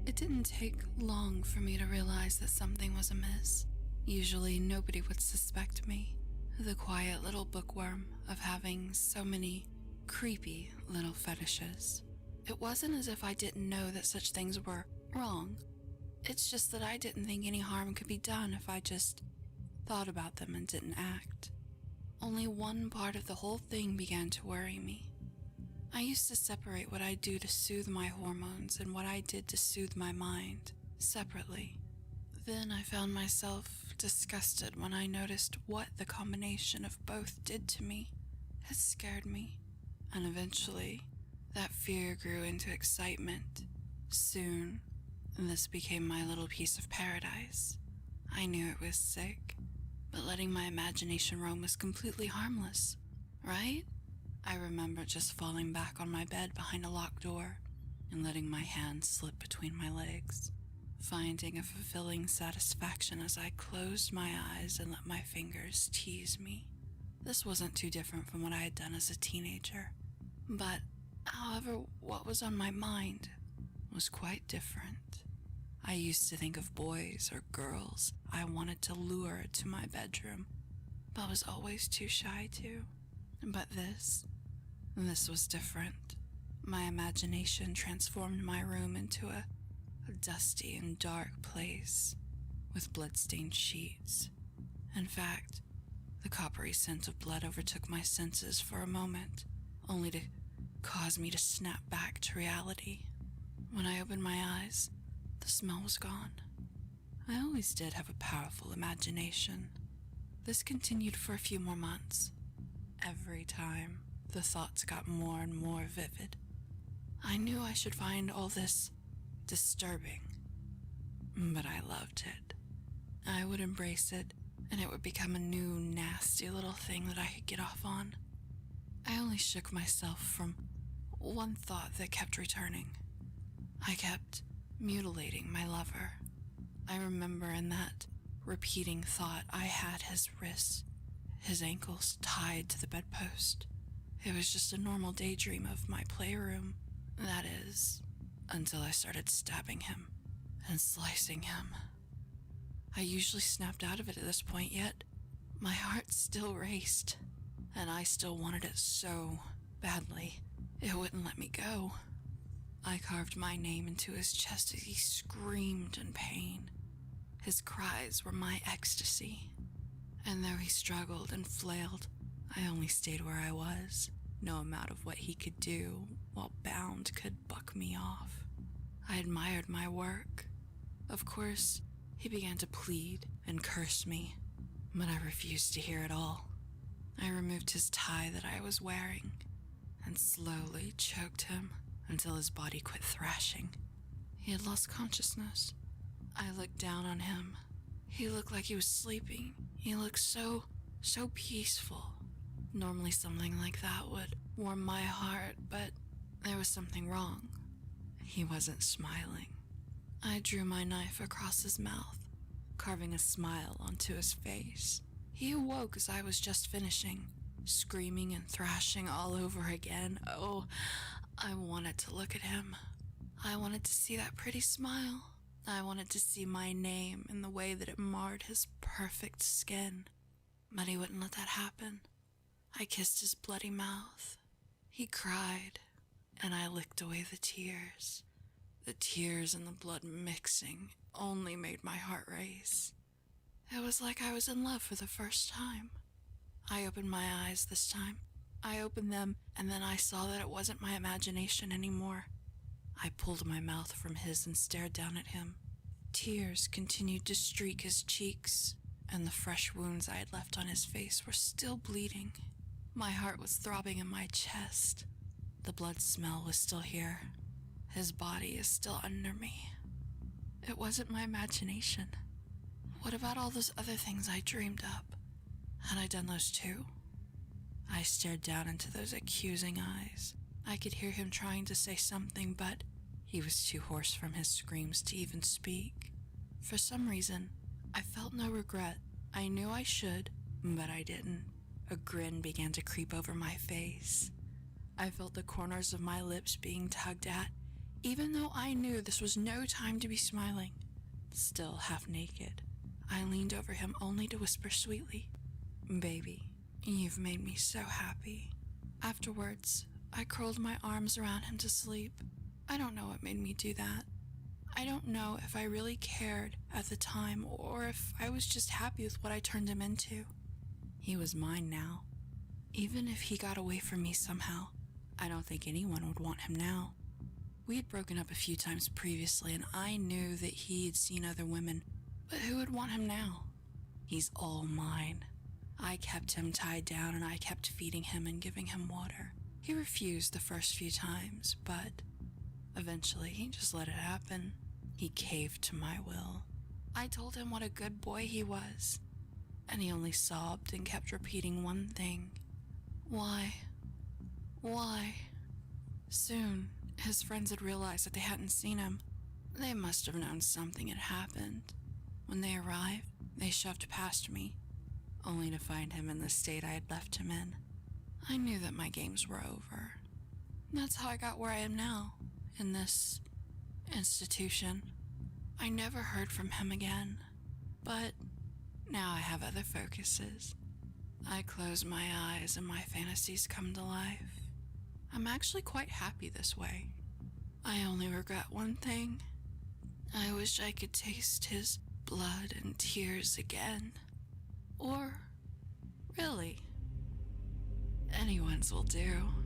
It didn't take long for me to realize that something was amiss. Usually nobody would suspect me, the quiet little bookworm of having so many creepy little fetishes. It wasn't as if I didn't know that such things were wrong. It's just that I didn't think any harm could be done if I just thought about them and didn't act. Only one part of the whole thing began to worry me. I used to separate what I do to soothe my hormones and what I did to soothe my mind separately. Then I found myself disgusted when I noticed what the combination of both did to me. It scared me, and eventually that fear grew into excitement. Soon, this became my little piece of paradise. I knew it was sick, but letting my imagination roam was completely harmless, right? I remember just falling back on my bed behind a locked door and letting my hand slip between my legs, finding a fulfilling satisfaction as I closed my eyes and let my fingers tease me. This wasn't too different from what I had done as a teenager, but however, what was on my mind was quite different. I used to think of boys or girls I wanted to lure to my bedroom, but was always too shy to. But this was different. My imagination transformed my room into a dusty and dark place with blood-stained sheets. In fact, the coppery scent of blood overtook my senses for a moment, only to cause me to snap back to reality. When I opened my eyes, the smell was gone. I always did have a powerful imagination. This continued for a few more months. Every time, the thoughts got more and more vivid. I knew I should find all this disturbing, but I loved it. I would embrace it, and it would become a new, nasty little thing that I could get off on. I only shook myself from one thought that kept returning. I kept mutilating my lover. I remember in that repeating thought I had his wrists, his ankles tied to the bedpost. It was just a normal daydream of my playroom. That is, until I started stabbing him and slicing him. I usually snapped out of it at this point, yet my heart still raced, and I still wanted it so badly, it wouldn't let me go. I carved my name into his chest as he screamed in pain. His cries were my ecstasy, and though he struggled and flailed, I only stayed where I was. No amount of what he could do while bound could buck me off. I admired my work. Of course, he began to plead and curse me, but I refused to hear it all. I removed his tie that I was wearing and slowly choked him until his body quit thrashing. He had lost consciousness. I looked down on him. He looked like he was sleeping. He looked so peaceful. Normally something like that would warm my heart, but there was something wrong. He wasn't smiling. I drew my knife across his mouth, carving a smile onto his face. He awoke as I was just finishing, screaming and thrashing all over again. Oh, I wanted to look at him. I wanted to see that pretty smile. I wanted to see my name in the way that it marred his perfect skin. But he wouldn't let that happen. I kissed his bloody mouth. He cried, and I licked away the tears. The tears and the blood mixing only made my heart race. It was like I was in love for the first time. I opened my eyes this time. I opened them, and then I saw that it wasn't my imagination anymore. I pulled my mouth from his and stared down at him. Tears continued to streak his cheeks, and the fresh wounds I had left on his face were still bleeding. My heart was throbbing in my chest. The blood smell was still here. His body is still under me. It wasn't my imagination. What about all those other things I dreamed up? Had I done those too? I stared down into those accusing eyes. I could hear him trying to say something, but he was too hoarse from his screams to even speak. For some reason, I felt no regret. I knew I should, but I didn't. A grin began to creep over my face. I felt the corners of my lips being tugged at, Even though I knew this was no time to be smiling, still half naked, I leaned over him only to whisper sweetly, "Baby, you've made me so happy." Afterwards, I curled my arms around him to sleep. I don't know what made me do that. I don't know if I really cared at the time or if I was just happy with what I turned him into. He was mine now. Even if he got away from me somehow, I don't think anyone would want him now. We had broken up a few times previously, and I knew that he had seen other women, but who would want him now? He's all mine. I kept him tied down, and I kept feeding him and giving him water. He refused the first few times, but eventually he just let it happen. He caved to my will. I told him what a good boy he was, and he only sobbed and kept repeating one thing. Why? Why? Soon, his friends had realized that they hadn't seen him. They must have known something had happened. When they arrived, they shoved past me, only to find him in the state I had left him in. I knew that my games were over. That's how I got where I am now, in this institution. I never heard from him again, but now I have other focuses. I close my eyes and my fantasies come to life. I'm actually quite happy this way. I only regret one thing. I wish I could taste his blood and tears again. Or, really, anyone's will do.